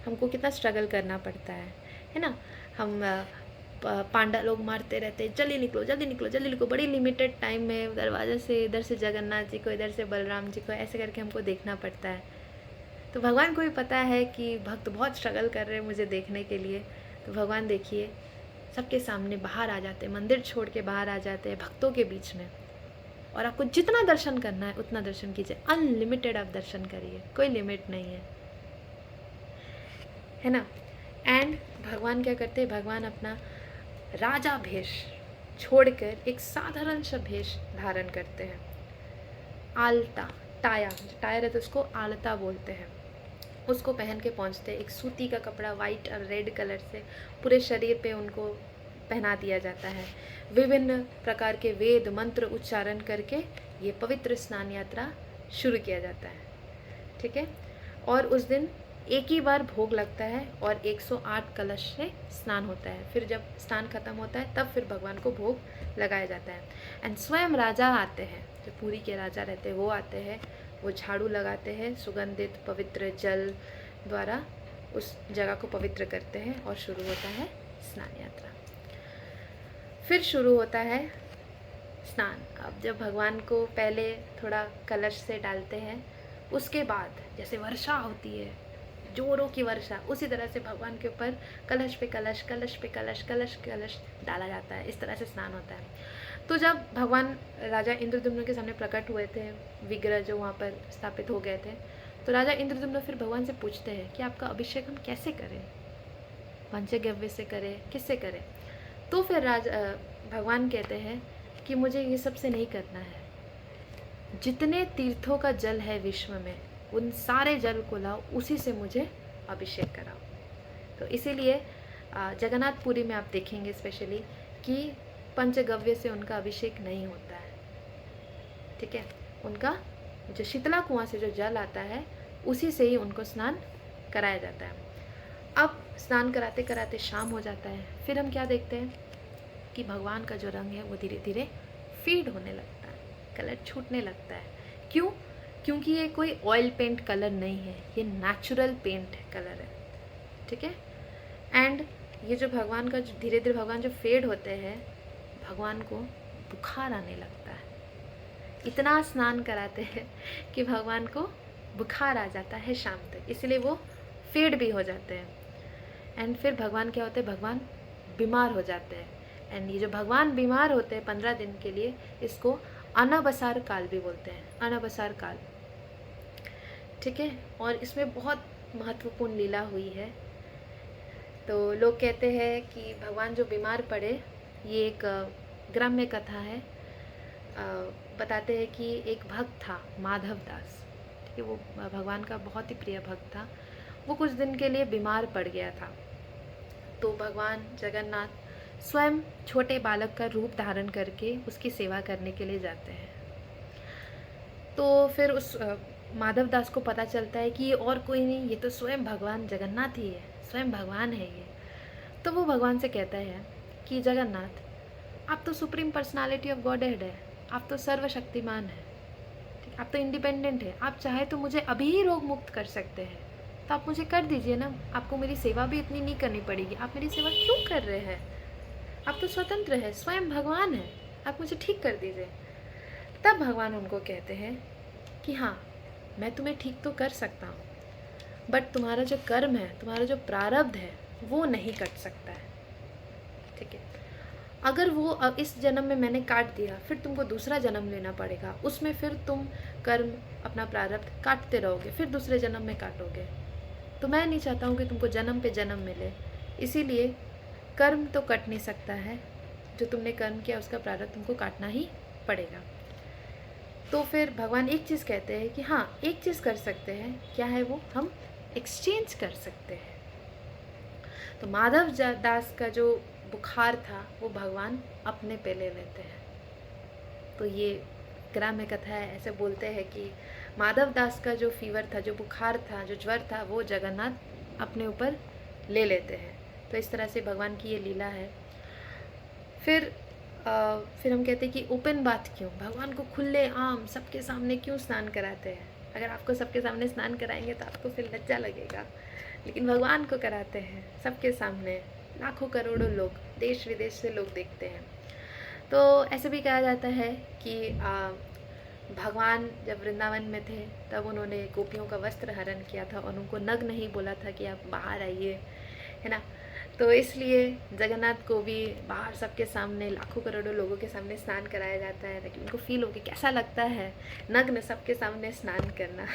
हमको कितना स्ट्रगल करना पड़ता है ना। हम पांडा लोग मारते रहते हैं, जल्दी निकलो, बड़ी लिमिटेड टाइम में दरवाजे से इधर से जगन्नाथ जी को, इधर से बलराम जी को, ऐसे करके हमको देखना पड़ता है। तो भगवान को भी पता है कि भक्त बहुत स्ट्रगल कर रहे हैं मुझे देखने के लिए। तो भगवान देखिए सबके सामने बाहर आ जाते हैं, मंदिर छोड़ के बाहर आ जाते हैं भक्तों के बीच में, और आपको जितना दर्शन करना है उतना दर्शन कीजिए, अनलिमिटेड आप दर्शन करिए, कोई लिमिट नहीं है ना। एंड भगवान क्या करते हैं, भगवान अपना राजा भेष छोड़कर एक साधारण सा भेष धारण करते हैं। आलता, टाया रहता है उसको आलता बोलते हैं, उसको पहन के पहुँचते हैं। एक सूती का कपड़ा वाइट और रेड कलर से पूरे शरीर पे उनको पहना दिया जाता है। विभिन्न प्रकार के वेद मंत्र उच्चारण करके ये पवित्र स्नान यात्रा शुरू किया जाता है, ठीक है। और उस दिन एक ही बार भोग लगता है और 108 कलश से स्नान होता है। फिर जब स्नान खत्म होता है तब फिर भगवान को भोग लगाया जाता है। एंड स्वयं राजा आते हैं, जो पुरी के राजा रहते हैं वो आते हैं, वो झाड़ू लगाते हैं, सुगंधित पवित्र जल द्वारा उस जगह को पवित्र करते हैं और शुरू होता है स्नान यात्रा। फिर शुरू होता है स्नान। अब जब भगवान को पहले थोड़ा कलश से डालते हैं, उसके बाद जैसे वर्षा होती है, जोरों की वर्षा, उसी तरह से भगवान के ऊपर कलश पे कलश, कलश पे कलश, कलश कलश डाला जाता है। इस तरह से स्नान होता है। तो जब भगवान राजा इंद्रद्युम्न के सामने प्रकट हुए थे, विग्रह जो वहाँ पर स्थापित हो गए थे, तो राजा इंद्रद्युम्न फिर भगवान से पूछते हैं कि आपका अभिषेक हम कैसे करें, पंचगव्य से करें, किससे करें? तो फिर भगवान कहते हैं कि मुझे ये सबसे नहीं करना है, जितने तीर्थों का जल है विश्व में उन सारे जल को लाओ, उसी से मुझे अभिषेक कराओ। तो इसीलिए जगन्नाथपुरी में आप देखेंगे स्पेशली कि पंचगव्य से उनका अभिषेक नहीं होता है। ठीक है, उनका जो शीतला कुआं से जो जल आता है उसी से ही उनको स्नान कराया जाता है। अब स्नान कराते कराते शाम हो जाता है। फिर हम क्या देखते हैं कि भगवान का जो रंग है वो धीरे धीरे फीड होने लगता है, कलर छूटने लगता है। क्यों? क्योंकि ये कोई ऑयल पेंट कलर नहीं है, ये नेचुरल पेंट कलर है। ठीक है, एंड ये जो भगवान का धीरे धीरे भगवान जो फेड होते हैं, भगवान को बुखार आने लगता है। इतना स्नान कराते हैं कि भगवान को बुखार आ जाता है शाम तक, इसलिए वो फेड भी हो जाते हैं। एंड फिर भगवान क्या होते हैं, भगवान बीमार हो जाते हैं। एंड ये जो भगवान बीमार होते हैं 15 दिन के लिए, इसको अनाबसार काल भी बोलते हैं, अनाबसार काल। ठीक है, और इसमें बहुत महत्वपूर्ण लीला हुई है। तो लोग कहते हैं कि भगवान जो बीमार पड़े, ये एक ग्राम्य कथा है। बताते हैं कि एक भक्त था माधव दास। ठीक है, वो भगवान का बहुत ही प्रिय भक्त था। वो कुछ दिन के लिए बीमार पड़ गया था। तो भगवान जगन्नाथ स्वयं छोटे बालक का रूप धारण करके उसकी सेवा करने के लिए जाते हैं। तो फिर उस माधव दास को पता चलता है कि ये और कोई नहीं, ये तो स्वयं भगवान जगन्नाथ ही है, स्वयं भगवान है ये। तो वो भगवान से कहता है कि जगन्नाथ, आप तो supreme personality of God head है, आप तो सर्वशक्तिमान है, ठीक, आप तो इंडिपेंडेंट है, आप चाहे तो मुझे अभी ही रोग मुक्त कर सकते हैं, तो आप मुझे कर दीजिए ना, आपको मेरी सेवा भी इतनी नहीं करनी पड़ेगी, आप मेरी सेवा क्यों कर रहे हैं? आप तो स्वतंत्र है, स्वयं भगवान है, आप मुझे ठीक कर दीजिए। तब भगवान उनको कहते हैं कि हाँ, मैं तुम्हें ठीक तो कर सकता हूँ, बट तुम्हारा जो कर्म है, तुम्हारा जो प्रारब्ध है, वो नहीं कट सकता है। ठीक है, अगर वो इस जन्म में मैंने काट दिया, फिर तुमको दूसरा जन्म लेना पड़ेगा, उसमें फिर तुम कर्म अपना प्रारब्ध काटते रहोगे, फिर दूसरे जन्म में काटोगे। तो मैं नहीं चाहता हूँ कि तुमको जन्म पे जन्म मिले, इसीलिए कर्म तो कट नहीं सकता है, जो तुमने कर्म किया उसका प्रारब्ध तुमको काटना ही पड़ेगा। तो फिर भगवान एक चीज़ कहते हैं कि हाँ, एक चीज़ कर सकते हैं, क्या है वो? हम एक्सचेंज कर सकते हैं। तो माधव दास का जो बुखार था वो भगवान अपने पे ले लेते हैं। तो ये ग्राम्य कथा है, ऐसे बोलते हैं कि माधव दास का जो फीवर था, जो बुखार था, जो ज्वर था, वो जगन्नाथ अपने ऊपर ले लेते हैं। तो इस तरह से भगवान की ये लीला है। फिर हम कहते हैं कि ओपन बात क्यों, भगवान को खुले आम सबके सामने क्यों स्नान कराते हैं? अगर आपको सबके सामने स्नान कराएंगे तो आपको फिर लज्जा लगेगा, लेकिन भगवान को कराते हैं सबके सामने, लाखों करोड़ों लोग, देश विदेश से लोग देखते हैं। तो ऐसे भी कहा जाता है कि भगवान जब वृंदावन में थे तब उन्होंने गोपियों का वस्त्र हरण किया था और उनको नग्न नहीं बोला था कि आप बाहर आइए, है ना। तो इसलिए जगन्नाथ को भी बाहर सबके सामने, लाखों करोड़ों लोगों के सामने स्नान कराया जाता है, ताकि उनको फील हो कि कैसा लगता है नग्न सबके सामने स्नान करना।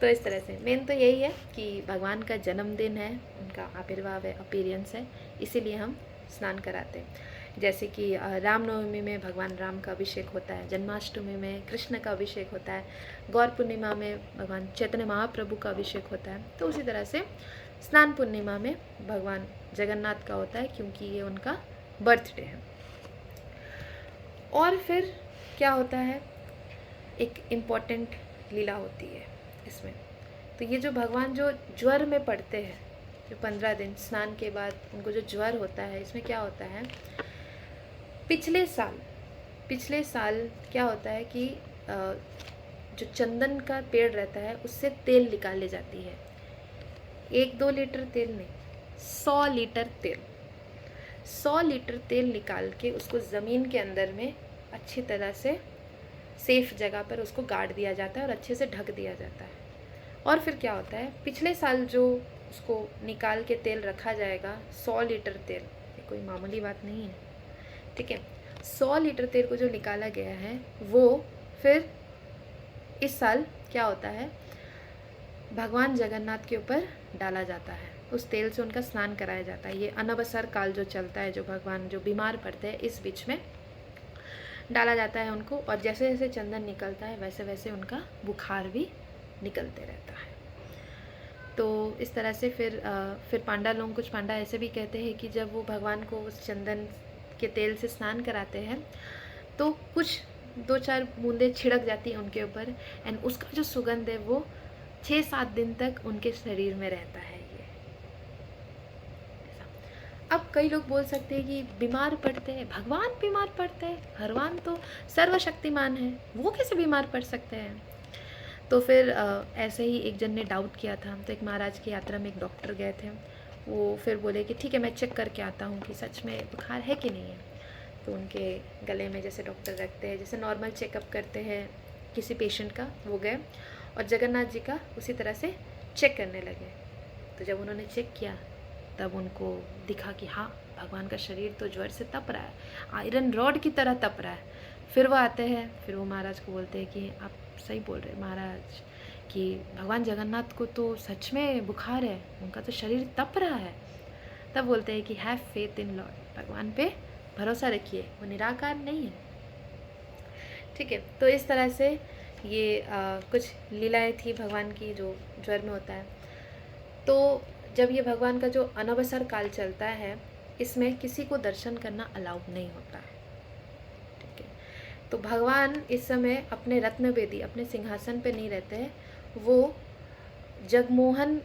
तो इस तरह से मेन तो यही है कि भगवान का जन्मदिन है, उनका आविर्भाव है, अपीयरेंस है, इसीलिए हम स्नान कराते हैं। जैसे कि रामनवमी में भगवान राम का अभिषेक होता है, जन्माष्टमी में कृष्ण का अभिषेक होता है, गौर पूर्णिमा में भगवान चैतन्य महाप्रभु का अभिषेक होता है। तो उसी तरह से स्नान पूर्णिमा में भगवान जगन्नाथ का होता है, क्योंकि ये उनका बर्थडे है। और फिर क्या होता है, एक इम्पॉर्टेंट लीला होती है इसमें। तो ये जो भगवान जो ज्वर में पड़ते हैं, जो 15 दिन स्नान के बाद उनको जो ज्वर होता है, इसमें क्या होता है, पिछले साल क्या होता है कि जो चंदन का पेड़ रहता है उससे तेल निकाली जाती है। 1-2 लीटर तेल नहीं, 100 लीटर तेल, 100 लीटर तेल निकाल के उसको ज़मीन के अंदर में अच्छी तरह से सेफ जगह पर उसको गाड़ दिया जाता है और अच्छे से ढक दिया जाता है। और फिर क्या होता है, पिछले साल जो उसको निकाल के तेल रखा जाएगा, 100 लीटर तेल, ये कोई मामूली बात नहीं है, ठीक है। 100 लीटर तेल को जो निकाला गया है वो फिर इस साल क्या होता है, भगवान जगन्नाथ के ऊपर डाला जाता है, उस तेल से उनका स्नान कराया जाता है। ये अनवसर काल जो चलता है, जो भगवान जो बीमार पड़ते हैं, इस बीच में डाला जाता है उनको, और जैसे जैसे चंदन निकलता है वैसे वैसे उनका बुखार भी निकलते रहता है। तो इस तरह से फिर पांडा लोग, कुछ पांडा ऐसे भी कहते हैं कि जब वो भगवान को उस चंदन के तेल से स्नान कराते हैं तो कुछ 2-4 बूंदें छिड़क जाती हैं उनके ऊपर, एंड उसका जो सुगंध है वो 6-7 दिन तक उनके शरीर में रहता है। ये ऐसा। अब कई लोग बोल सकते हैं कि बीमार पड़ते हैं, भगवान बीमार पड़ते हैं, भगवान तो सर्वशक्तिमान है, वो कैसे बीमार पड़ सकते हैं। तो फिर ऐसे ही एक जन ने डाउट किया था, तो एक महाराज की यात्रा में एक डॉक्टर गए थे, वो फिर बोले कि ठीक है मैं चेक करके आता हूँ कि सच में बुखार है कि नहीं है। तो उनके गले में जैसे डॉक्टर रखते हैं, जैसे नॉर्मल चेकअप करते हैं किसी पेशेंट का, वो गए और जगन्नाथ जी का उसी तरह से चेक करने लगे। तो जब उन्होंने चेक किया तब उनको दिखा कि हाँ, भगवान का शरीर तो ज्वर से तप रहा है, आयरन रॉड की तरह तप रहा है। फिर वो आते हैं, फिर वो महाराज को बोलते हैं कि आप सही बोल रहे हैं महाराज, कि भगवान जगन्नाथ को तो सच में बुखार है, उनका तो शरीर तप रहा है। तब बोलते हैं कि हैव फेथ इन लॉर्ड, भगवान पे भरोसा रखिए, वो निराकार नहीं है, ठीक है। तो इस तरह से ये कुछ लीलाएं थी भगवान की जो ज्वर में होता है। तो जब ये भगवान का जो अनवसर काल चलता है, इसमें किसी को दर्शन करना अलाउड नहीं होता है, ठीक है। तो भगवान इस समय अपने रत्न बेदी, अपने सिंहासन पे नहीं रहते हैं, वो जगमोहन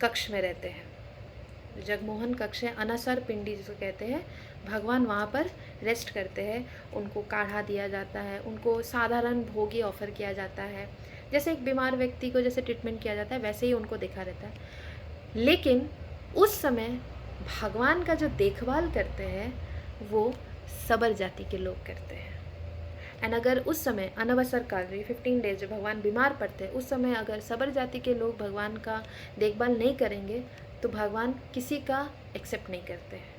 कक्ष में रहते हैं। जगमोहन कक्ष है, अनासर पिंडी जिसको कहते हैं, भगवान वहाँ पर रेस्ट करते हैं। उनको काढ़ा दिया जाता है, उनको साधारण भोग ही ऑफर किया जाता है, जैसे एक बीमार व्यक्ति को जैसे ट्रीटमेंट किया जाता है वैसे ही उनको देखा रहता है। लेकिन उस समय भगवान का जो देखभाल करते हैं वो सबर जाति के लोग करते हैं। एंड अगर उस समय अनवसर काल, 15 डेज जब भगवान बीमार पड़ते हैं, उस समय अगर सबर जाति के लोग भगवान का देखभाल नहीं करेंगे तो भगवान किसी का एक्सेप्ट नहीं करते हैं।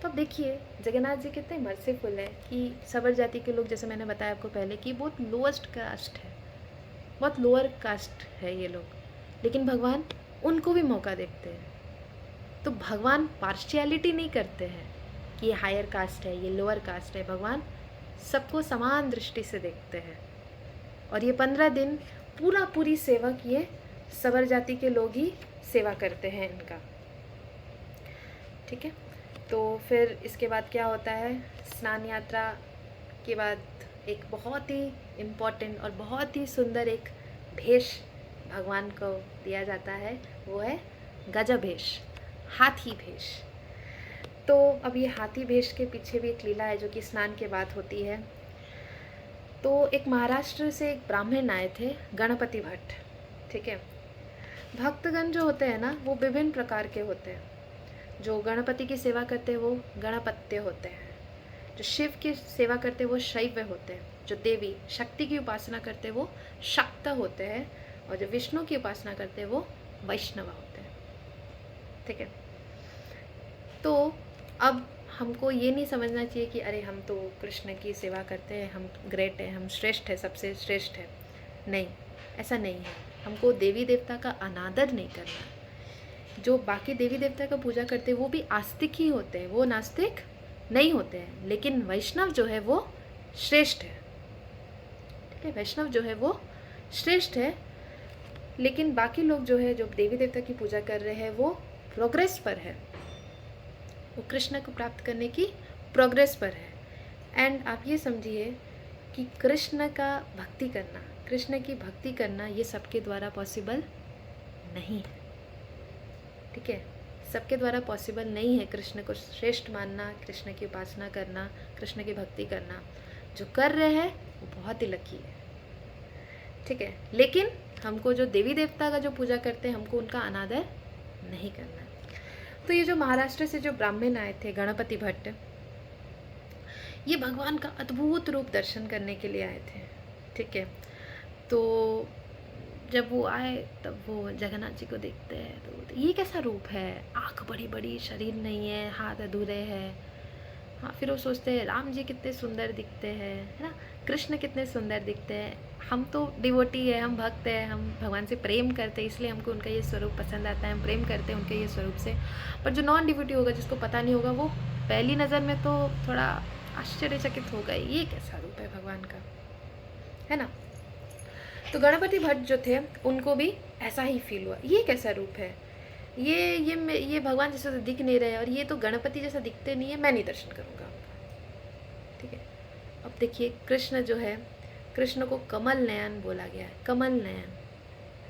तो अब देखिए जगन्नाथ जी कितने मर्सीफुल है कि सबर जाति के लोग, जैसे मैंने बताया आपको पहले, कि बहुत लोएस्ट कास्ट है, बहुत लोअर कास्ट है ये लोग, लेकिन भगवान उनको भी मौका देखते हैं। तो भगवान पार्शियलिटी नहीं करते हैं कि ये हायर कास्ट है, ये लोअर कास्ट है, भगवान सबको समान दृष्टि से देखते हैं। और ये 15 दिन पूरी सेवा किए सबर जाति के लोग ही सेवा करते हैं इनका, ठीक है। तो फिर इसके बाद क्या होता है, स्नान यात्रा के बाद एक बहुत ही इम्पोर्टेंट और बहुत ही सुंदर एक भेष भगवान को दिया जाता है, वो है गजा भेष, हाथी भेष। तो अब ये हाथी भेष के पीछे भी एक लीला है जो कि स्नान के बाद होती है। तो एक महाराष्ट्र से एक ब्राह्मण आए थे, गणपति भट्ट, ठीक है। भक्तगण जो होते हैं ना, वो विभिन्न प्रकार के होते हैं। जो गणपति की सेवा करते हैं वो गणपत्य होते हैं, जो शिव की सेवा करते हैं वो शैव होते हैं, जो देवी शक्ति की उपासना करते हैं वो शाक्त होते हैं, और जो विष्णु की उपासना करते हैं वो वैष्णव होते हैं, ठीक है। तो अब हमको ये नहीं समझना चाहिए कि अरे हम तो कृष्ण की सेवा करते हैं, हम ग्रेट है, हम श्रेष्ठ है, सबसे श्रेष्ठ है। नहीं, ऐसा नहीं है। हमको देवी देवता का अनादर नहीं करना। जो बाकी देवी देवता का पूजा करते हैं वो भी आस्तिक ही होते हैं, वो नास्तिक नहीं होते हैं। लेकिन वैष्णव जो है वो श्रेष्ठ है, ठीक है। वैष्णव जो है वो श्रेष्ठ है, लेकिन बाकी लोग जो है, जो देवी देवता की पूजा कर रहे हैं, वो प्रोग्रेस पर है, वो कृष्ण को प्राप्त करने की प्रोग्रेस पर है। एंड आप ये समझिए कि कृष्ण का भक्ति करना, कृष्ण की भक्ति करना, ये सबके द्वारा पॉसिबल नहीं है, ठीक है। सबके द्वारा पॉसिबल नहीं है कृष्ण को श्रेष्ठ मानना, कृष्ण की उपासना करना, कृष्ण की भक्ति करना। जो कर रहे हैं वो बहुत ही लकी है, ठीक है। लेकिन हमको जो देवी देवता का जो पूजा करते हैं, हमको उनका अनादर नहीं करना है। तो ये जो महाराष्ट्र से जो ब्राह्मण आए थे गणपति भट्ट, ये भगवान का अद्भुत रूप दर्शन करने के लिए आए थे, ठीक है। तो जब वो आए तब वो जगन्नाथ जी को देखते हैं तो बोलते ये कैसा रूप है, आँख बड़ी बड़ी, शरीर नहीं है, हाथ अधूरे हैं। हाँ, फिर वो सोचते हैं राम जी कितने सुंदर दिखते हैं, है ना, कृष्ण कितने सुंदर दिखते हैं। हम तो डिवोटी है, हम भक्त है, हम भगवान से प्रेम करते हैं, इसलिए हमको उनका ये स्वरूप पसंद आता है, हम प्रेम करते हैं उनके ये स्वरूप से। पर जो नॉन डिवोटी होगा, जिसको पता नहीं होगा, वो पहली नज़र में तो थोड़ा आश्चर्यचकित होगा, ये कैसा रूप है भगवान का, है ना। तो गणपति भट्ट जो थे उनको भी ऐसा ही फील हुआ, ये कैसा रूप है, ये भगवान जैसा तो दिख नहीं रहे, और ये तो गणपति जैसा दिखते नहीं है, मैं नहीं दर्शन करूँगा उनका। ठीक है, अब देखिए कृष्ण जो है, कृष्ण को कमल नयन बोला गया है, कमल नयन।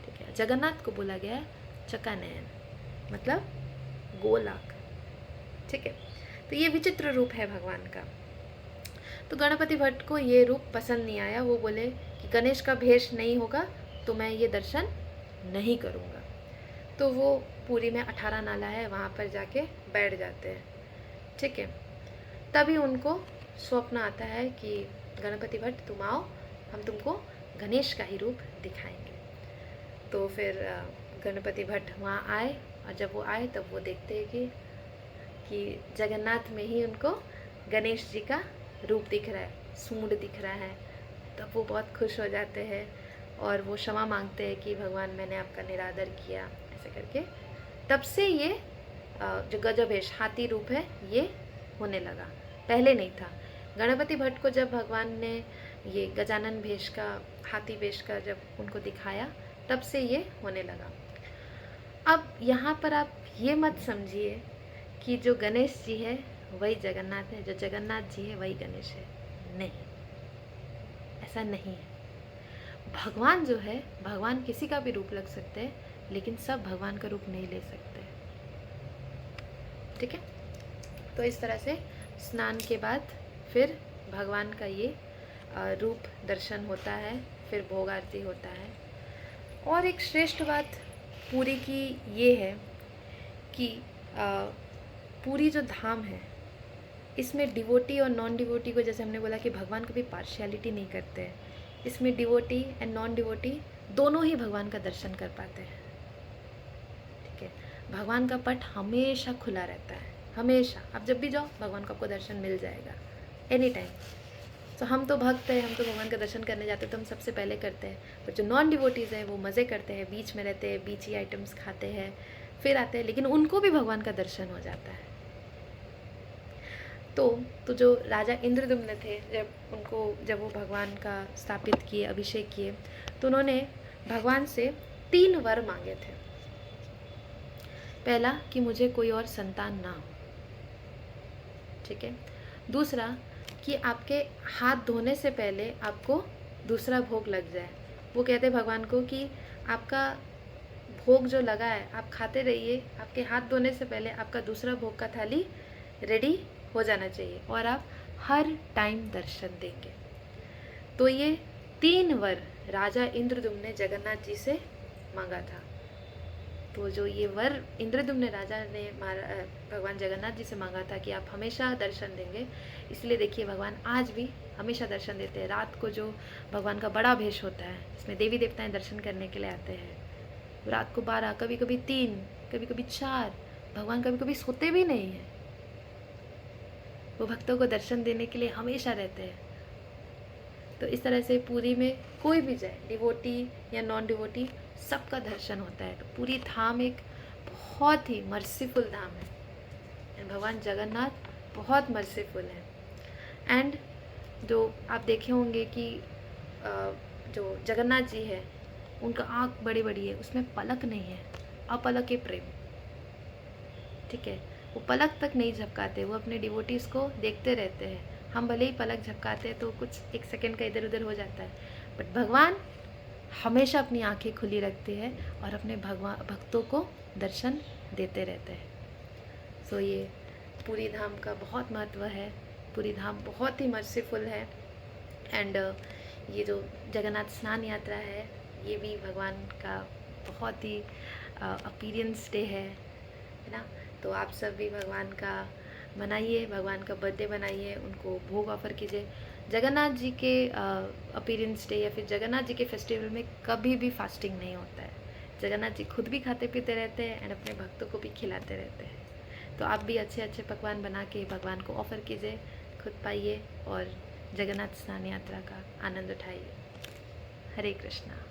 ठीक है, जगन्नाथ को बोला गया है चका नयन, मतलब गोल आँख। ठीक है, तो ये विचित्र रूप है भगवान का। तो गणपति भट्ट को ये रूप पसंद नहीं आया, वो बोले कि गणेश का भेष नहीं होगा तो मैं ये दर्शन नहीं करूँगा। तो वो पुरी में 18 नाला है, वहाँ पर जाके बैठ जाते हैं। ठीक है, तभी उनको स्वप्न आता है कि गणपति भट्ट तुम आओ, हम तुमको गणेश का ही रूप दिखाएंगे। तो फिर गणपति भट्ट वहाँ आए, और जब वो आए तब वो देखते हैं कि जगन्नाथ में ही उनको गणेश जी का रूप दिख रहा है, सूंड दिख रहा है। तब वो बहुत खुश हो जाते हैं और वो क्षमा मांगते हैं कि भगवान मैंने आपका निरादर किया, ऐसे करके। तब से ये जो गजभेश हाथी रूप है ये होने लगा, पहले नहीं था। गणपति भट्ट को जब भगवान ने ये गजानन भेष का, हाथी वेश का जब उनको दिखाया, तब से ये होने लगा। अब यहाँ पर आप ये मत समझिए कि जो गणेश जी है वही जगन्नाथ है, जो जगन्नाथ जी है वही गणेश है, नहीं, ऐसा नहीं है। भगवान जो है, भगवान किसी का भी रूप लग सकते हैं, लेकिन सब भगवान का रूप नहीं ले सकते। ठीक है, तो इस तरह से स्नान के बाद फिर भगवान का ये रूप दर्शन होता है, फिर भोग आरती होता है। और एक श्रेष्ठ बात पूरी की ये है कि पूरी जो धाम है, इसमें डिवोटी और नॉन डिवोटी को, जैसे हमने बोला कि भगवान कभी पार्शियलिटी नहीं करते हैं, इसमें डिवोटी एंड नॉन डिवोटी दोनों ही भगवान का दर्शन कर पाते हैं। ठीक है, भगवान का पट हमेशा खुला रहता है, हमेशा। आप जब भी जाओ भगवान को आपको दर्शन मिल जाएगा, एनी टाइम। तो हम तो भक्त हैं, हम तो भगवान का दर्शन करने जाते हैं तो हम सबसे पहले करते हैं। पर जो नॉन डिवोटीज़ हैं वो मज़े करते हैं, बीच में रहते हैं, बीच ही आइटम्स खाते हैं, फिर आते हैं, लेकिन उनको भी भगवान का दर्शन हो जाता है। तो जो राजा इंद्रदुम्न थे, जब वो भगवान का स्थापित किए, अभिषेक किए, तो उन्होंने भगवान से 3 वर मांगे थे। पहला कि मुझे कोई और संतान ना हो। ठीक है, दूसरा कि आपके हाथ धोने से पहले आपको दूसरा भोग लग जाए। वो कहते भगवान को कि आपका भोग जो लगा है आप खाते रहिए, आपके हाथ धोने से पहले आपका दूसरा भोग का थाली रेडी हो जाना चाहिए और आप हर टाइम दर्शन देंगे। तो ये 3 वर राजा इंद्रदुम्न ने जगन्नाथ जी से मांगा था। तो जो ये वर इंद्रदुम्न राजा ने भगवान जगन्नाथ जी से मांगा था कि आप हमेशा दर्शन देंगे, इसलिए देखिए भगवान आज भी हमेशा दर्शन देते हैं। रात को जो भगवान का बड़ा भेष होता है, इसमें देवी देवताएं दर्शन करने के लिए आते हैं। रात को 12, कभी कभी 3, कभी कभी 4, भगवान कभी कभी सोते भी नहीं हैं, वो भक्तों को दर्शन देने के लिए हमेशा रहते हैं। तो इस तरह से पूरी में कोई भी जाए, डिवोटी या नॉन डिवोटी, सबका दर्शन होता है। तो पूरी धाम एक बहुत ही मर्सीफुल धाम है। भगवान जगन्नाथ बहुत मर्सीफुल हैं। एंड जो आप देखे होंगे कि जो जगन्नाथ जी है, उनका आँख बड़ी बड़ी है, उसमें पलक नहीं है, अपलक प्रेम। ठीक है, वो पलक तक नहीं झपकाते, वो अपने डिवोटीज़ को देखते रहते हैं। हम भले ही पलक झपकाते हैं तो कुछ 1 सेकंड का इधर उधर हो जाता है, बट भगवान हमेशा अपनी आंखें खुली रखते हैं और अपने भक्तों को दर्शन देते रहते हैं। सो ये पूरी धाम का बहुत महत्व है। पूरी धाम बहुत ही मर्सीफुल है। एंड ये जो जगन्नाथ स्नान यात्रा है, ये भी भगवान का बहुत ही अपीरियंस डे है ना। तो आप सब भी भगवान का मनाइए, भगवान का बर्थडे मनाइए, उनको भोग ऑफर कीजिए। जगन्नाथ जी के अपीयरेंस डे या फिर जगन्नाथ जी के फेस्टिवल में कभी भी फास्टिंग नहीं होता है। जगन्नाथ जी खुद भी खाते पीते रहते हैं एंड अपने भक्तों को भी खिलाते रहते हैं। तो आप भी अच्छे अच्छे पकवान बना के भगवान को ऑफ़र कीजिए, खुद पाइए और जगन्नाथ स्नान यात्रा का आनंद उठाइए। हरे कृष्णा।